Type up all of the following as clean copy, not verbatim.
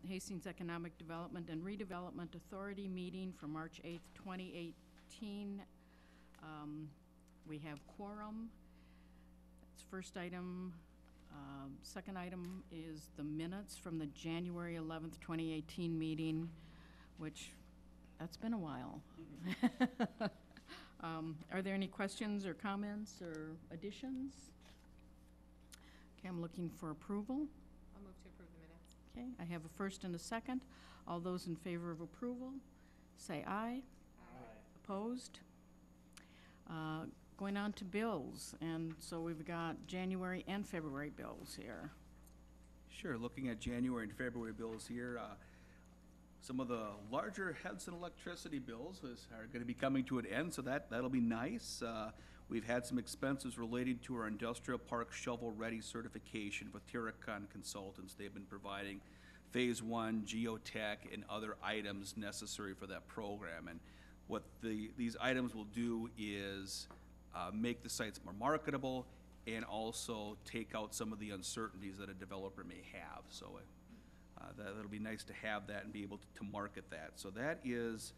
Hastings Economic Development and Redevelopment Authority meeting for March 8th, 2018. We have quorum. That's first item. Second item is the minutes from the January 11th, 2018 meeting, which, that's been a while. Are there any questions or comments or additions? Okay, I'm looking for approval. I'll move to approve the minutes. Okay, I have a first and a second. All those in favor of approval, say aye. Aye. Opposed? Going on to bills, and so we've got January and February bills here. Sure, looking at January and February bills here, some of the larger Hudson electricity bills are going to be coming to an end, so that'll be nice. We've had some expenses related to our industrial park shovel-ready certification with Terracon Consultants. They've been providing Phase 1, geotech, and other items necessary for that program. And what these items will do is make the sites more marketable and also take out some of the uncertainties that a developer may have. So that'll be nice to have that and be able to market that. So that is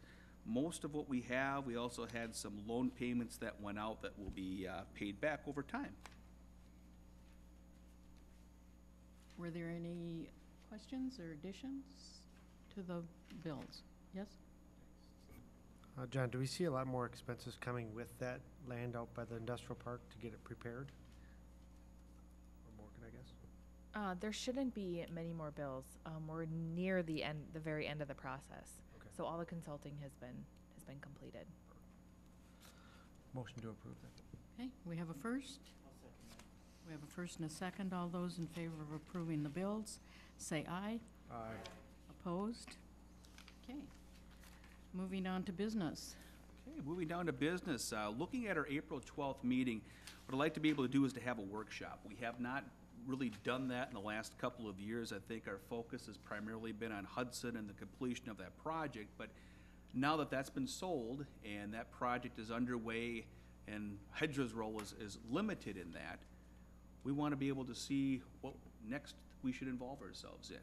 most of what we have. We also had some loan payments that went out that will be paid back over time. Were there any questions or additions to the bills? Yes? John, do we see a lot more expenses coming with that land out by the industrial park to get it prepared? Or Morgan, I guess? There shouldn't be many more bills. We're near the very end of the process. Okay. So all the consulting has been completed. Motion to approve that. Okay, we have a first. We have a first and a second. All those in favor of approving the bills, say aye. Aye. Opposed? Okay. Moving on to business. Okay, moving down to business. Looking at our April 12th meeting, what I'd like to be able to do is to have a workshop. We have not really done that in the last couple of years. I think our focus has primarily been on Hudson and the completion of that project, but now that that's been sold and that project is underway and HEDRA's role is limited in that, we want to be able to see what next we should involve ourselves in.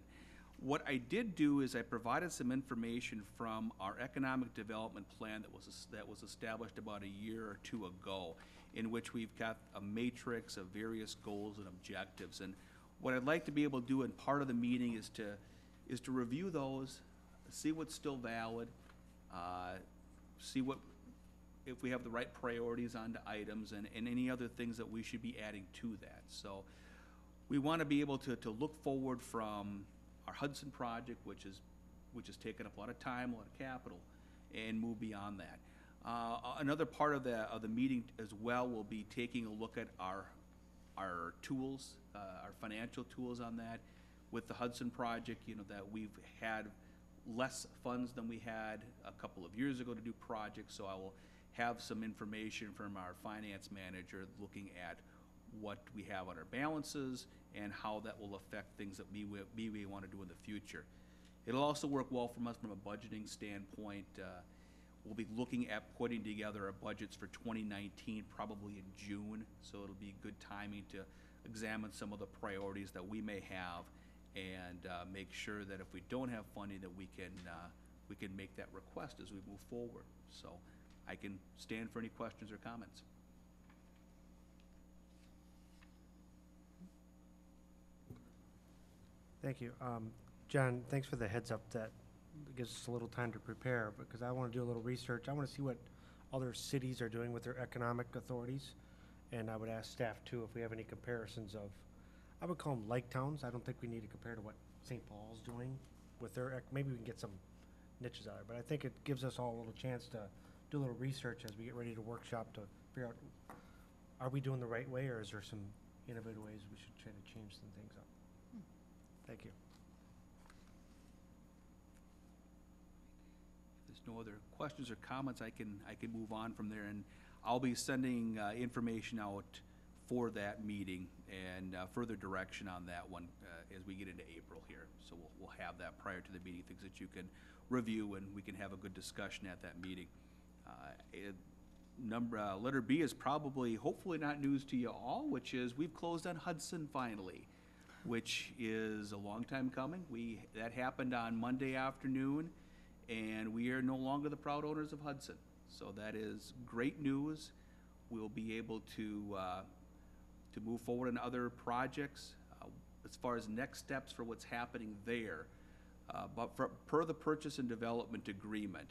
What I did do is I provided some information from our economic development plan that was established about a year or two ago, in which we've got a matrix of various goals and objectives. And what I'd like to be able to do in part of the meeting is to review those, see what's still valid, see if we have the right priorities on the items and any other things that we should be adding to that. So we want to be able to look forward from our Hudson project, which has taken up a lot of time, a lot of capital, and move beyond that. Another part of the meeting as well will be taking a look at our tools, our financial tools on that. With the Hudson project, you know, that we've had less funds than we had a couple of years ago to do projects, so I will have some information from our finance manager looking at what we have on our balances and how that will affect things that we want to do in the future. It'll also work well from us from a budgeting standpoint. We'll be looking at putting together our budgets for 2019 probably in June, so it'll be good timing to examine some of the priorities that we may have and make sure that if we don't have funding that we can make that request as we move forward. So I can stand for any questions or comments. Thank you. John, thanks for the heads up. That gives us a little time to prepare, because I want to do a little research. I want to see what other cities are doing with their economic authorities, and I would ask staff too if we have any comparisons of, I would call them like towns. I don't think we need to compare to what St. Paul's doing with their, maybe we can get some niches out of it, but I think it gives us all a little chance to do a little research as we get ready to workshop to figure out, are we doing the right way, or is there some innovative ways we should try to change some things up? Thank you. If there's no other questions or comments, I can move on from there, and I'll be sending information out for that meeting and further direction on that one as we get into April here. So we'll have that prior to the meeting, things that you can review, and we can have a good discussion at that meeting. Letter B is probably, hopefully not news to you all, which is we've closed on Hudson finally. which is a long time coming. That happened on Monday afternoon, and we are no longer the proud owners of Hudson. So that is great news. We'll be able to move forward in other projects. As far as next steps for what's happening there, but per the purchase and development agreement,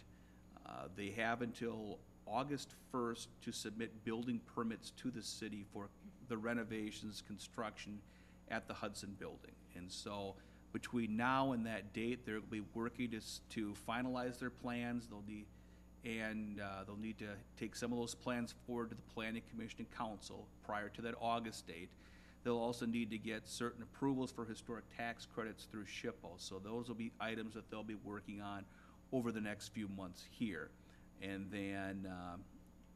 they have until August 1st to submit building permits to the city for the renovations, construction at the Hudson building. And so between now and that date, they'll be working to finalize their plans. They'll need to take some of those plans forward to the Planning Commission and Council prior to that August date. They'll also need to get certain approvals for historic tax credits through SHPO. So those will be items that they'll be working on over the next few months here. And then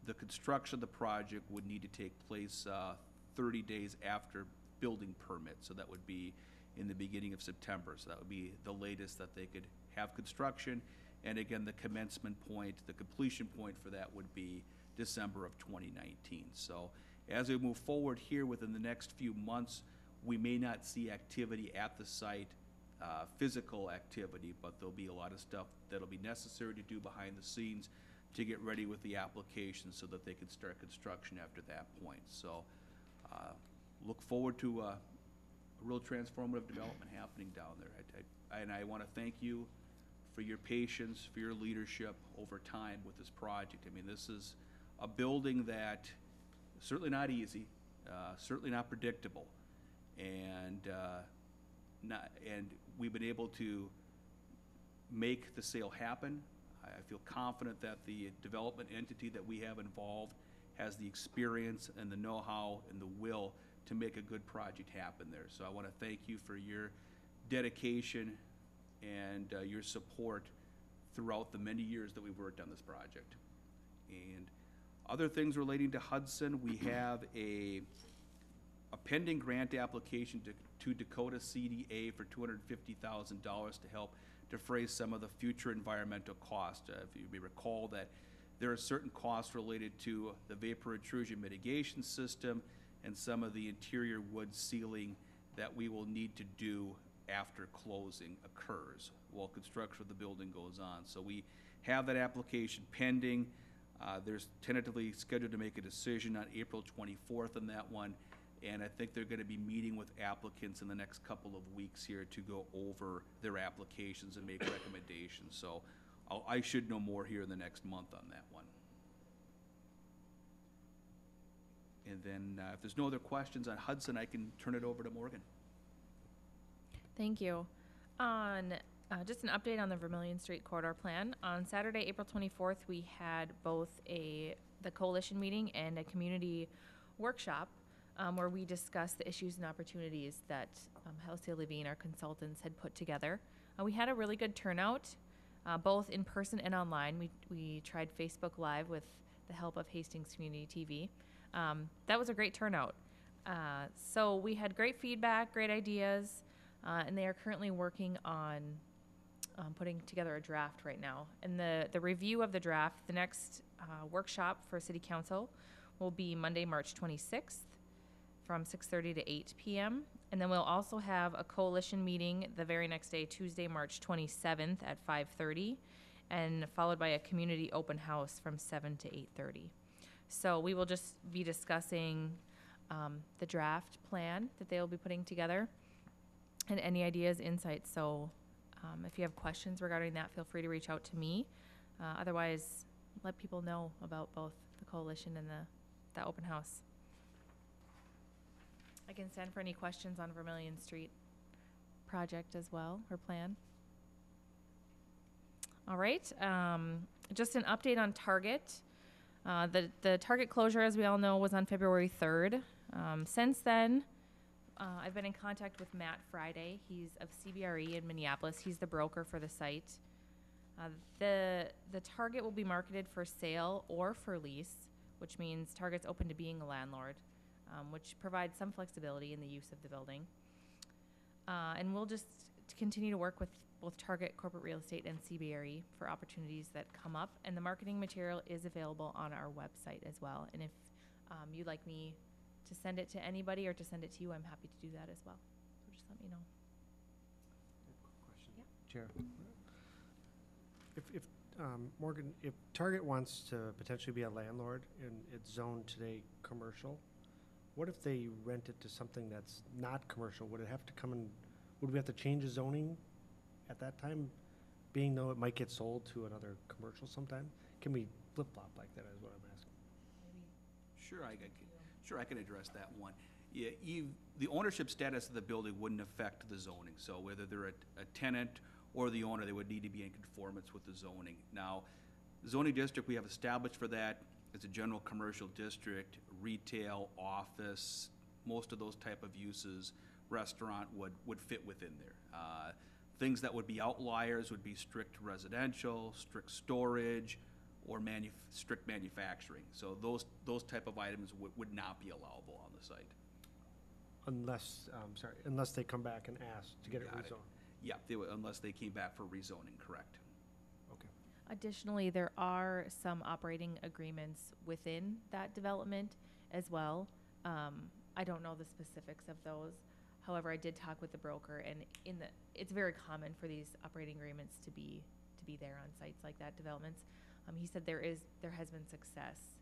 the construction of the project would need to take place 30 days after building permit. So that would be in the beginning of September. So that would be the latest that they could have construction. And again, the commencement point, the completion point for that would be December of 2019. So as we move forward here within the next few months, we may not see activity at the site, physical activity, but there'll be a lot of stuff that'll be necessary to do behind the scenes to get ready with the application so that they can start construction after that point. So look forward to a real transformative development happening down there. And I want to thank you for your patience, for your leadership over time with this project. I mean, this is a building that certainly not easy, certainly not predictable, and we've been able to make the sale happen. I feel confident that the development entity that we have involved has the experience and the know-how and the will to make a good project happen there. So I want to thank you for your dedication and your support throughout the many years that we've worked on this project. And other things relating to Hudson, we have a pending grant application to Dakota CDA for $250,000 to help defray some of the future environmental costs. If you may recall that there are certain costs related to the vapor intrusion mitigation system and some of the interior wood sealing that we will need to do after closing occurs while construction of the building goes on. So we have that application pending. There's tentatively scheduled to make a decision on April 24th on that one, and I think they're going to be meeting with applicants in the next couple of weeks here to go over their applications and make recommendations. So I should know more here in the next month on that one. And then if there's no other questions on Hudson, I can turn it over to Morgan. Thank you. On just an update on the Vermilion Street Corridor Plan. On Saturday, April 24th, we had both the coalition meeting and a community workshop where we discussed the issues and opportunities that Halcyon Levine, our consultants, had put together. We had a really good turnout, both in person and online. We tried Facebook Live with the help of Hastings Community TV. That was a great turnout. So we had great feedback, great ideas, and they are currently working on putting together a draft right now. And the review of the draft, the next workshop for City Council will be Monday, March 26th from 6:30 to 8 p.m. And then we'll also have a coalition meeting the very next day, Tuesday, March 27th at 5:30, and followed by a community open house from 7 to 8:30. So we will just be discussing the draft plan that they will be putting together and any ideas, insights. So if you have questions regarding that, feel free to reach out to me. Otherwise, let people know about both the coalition and the open house. I can stand for any questions on Vermilion Street project as well, or plan. All right, just an update on Target. The Target closure, as we all know, was on February 3rd. Since then, I've been in contact with Matt Friday. He's of CBRE in Minneapolis. He's the broker for the site. The Target will be marketed for sale or for lease, which means Target's open to being a landlord, which provides some flexibility in the use of the building. And we'll just continue to work with both Target Corporate Real Estate and CBRE for opportunities that come up. And the marketing material is available on our website as well. And if you'd like me to send it to anybody or to send it to you, I'm happy to do that as well. just let me know. Question. Yep. Chair. If, Morgan, if Target wants to potentially be a landlord and it's zoned today commercial, what if they rent it to something that's not commercial? Would it have to come in, would we have to change the zoning at that time, being though it might get sold to another commercial sometime? Can we flip-flop like that is what I'm asking? Sure, I can address that one. Yeah, the ownership status of the building wouldn't affect the zoning, so whether they're a tenant or the owner, they would need to be in conformance with the zoning. Now, the zoning district we have established for that is a general commercial district, retail, office, most of those type of uses, restaurant would fit within there. Things that would be outliers would be strict residential, strict storage, or strict manufacturing. So those type of items would not be allowable on the site. Unless they come back and ask to get it Got it. rezoned. Yeah, unless they came back for rezoning, correct. Okay. Additionally, there are some operating agreements within that development as well. I don't know the specifics of those. However, I did talk with the broker, and it's very common for these operating agreements to be there on sites like that, developments. He said there has been success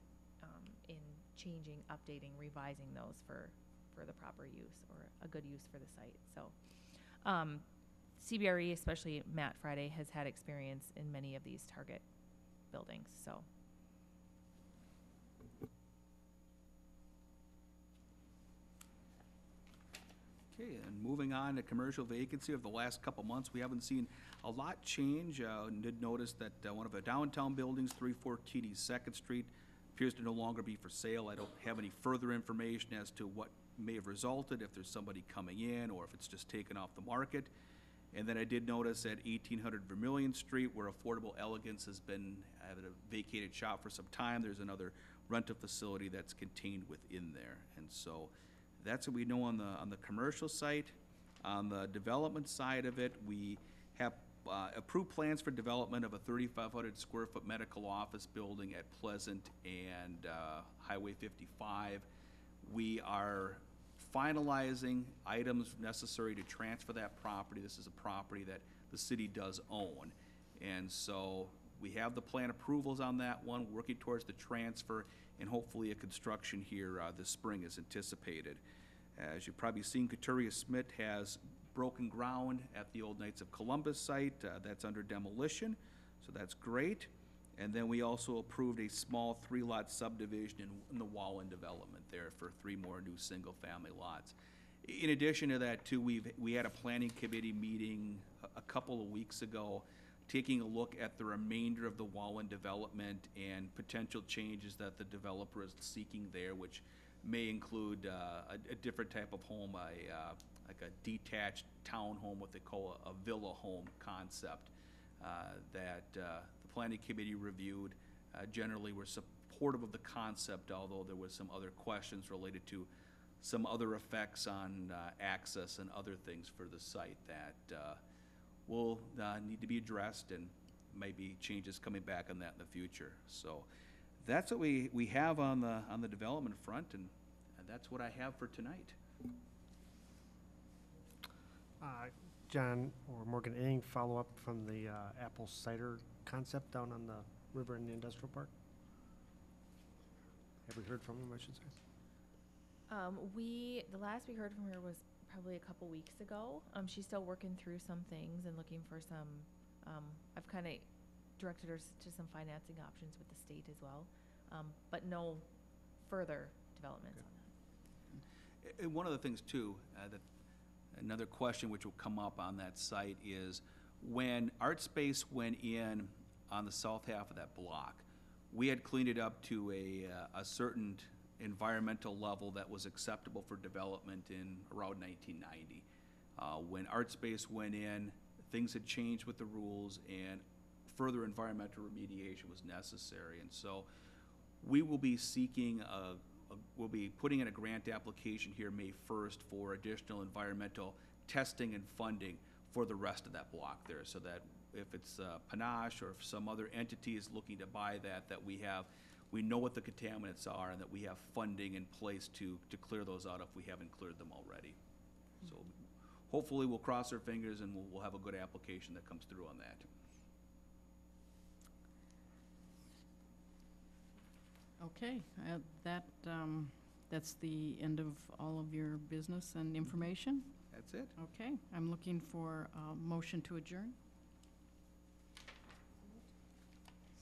in changing, updating, revising those for the proper use or a good use for the site. So CBRE, especially Matt Friday, has had experience in many of these target buildings. So Okay, and moving on to commercial vacancy over the last couple months, we haven't seen a lot change. Did notice that one of the downtown buildings, 314 East 2nd Street, appears to no longer be for sale. I don't have any further information as to what may have resulted, if there's somebody coming in or if it's just taken off the market. And then I did notice at 1800 Vermilion Street, where Affordable Elegance has been at a vacated shop for some time, there's another rental facility that's contained within there. And so that's what we know on the commercial site. On the development side of it, we have approved plans for development of a 3,500 square foot medical office building at Pleasant and Highway 55. We are finalizing items necessary to transfer that property. This is a property that the city does own. And so we have the plan approvals on that one, working towards the transfer, and hopefully a construction here this spring is anticipated. As you've probably seen, Couturier Smith has broken ground at the old Knights of Columbus site. That's under demolition, so that's great. And then we also approved a small 3-lot subdivision in the Wallen development there for 3 more new single-family lots. In addition to that, too, we had a planning committee meeting a couple of weeks ago, taking a look at the remainder of the Wallen development and potential changes that the developer is seeking there, which may include a different type of home, like a detached townhome, what they call a villa home concept that the planning committee reviewed. Generally, we're supportive of the concept, although there was some other questions related to some other effects on access and other things for the site that will need to be addressed, and maybe changes coming back on that in the future. So that's what we have on the development front, and that's what I have for tonight. John or Morgan, any follow-up from the apple cider concept down on the river in the industrial park? Have we heard from them, I should say? The last we heard from her was probably a couple weeks ago. She's still working through some things and looking for some, I've kind of directed her to some financing options with the state as well, but no further developments on that. And one of the things too, another question which will come up on that site is, when Art Space went in on the south half of that block, we had cleaned it up to a certain environmental level that was acceptable for development in around 1990. When Art Space went in, things had changed with the rules, and further environmental remediation was necessary. And so we will be seeking we'll be putting in a grant application here May 1st for additional environmental testing and funding for the rest of that block there, so that if it's Panache or if some other entity is looking to buy that we know what the contaminants are, and that we have funding in place to clear those out if we haven't cleared them already. So hopefully we'll cross our fingers and we'll have a good application that comes through on that. Okay, that's the end of all of your business and information. That's it. Okay, I'm looking for a motion to adjourn.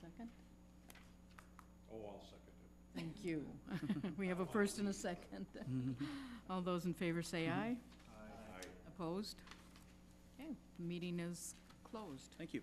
Second? Oh, I'll second it. Thank you. We have a first and a second. All those in favor say aye. Aye. Opposed? Okay, the meeting is closed. Thank you.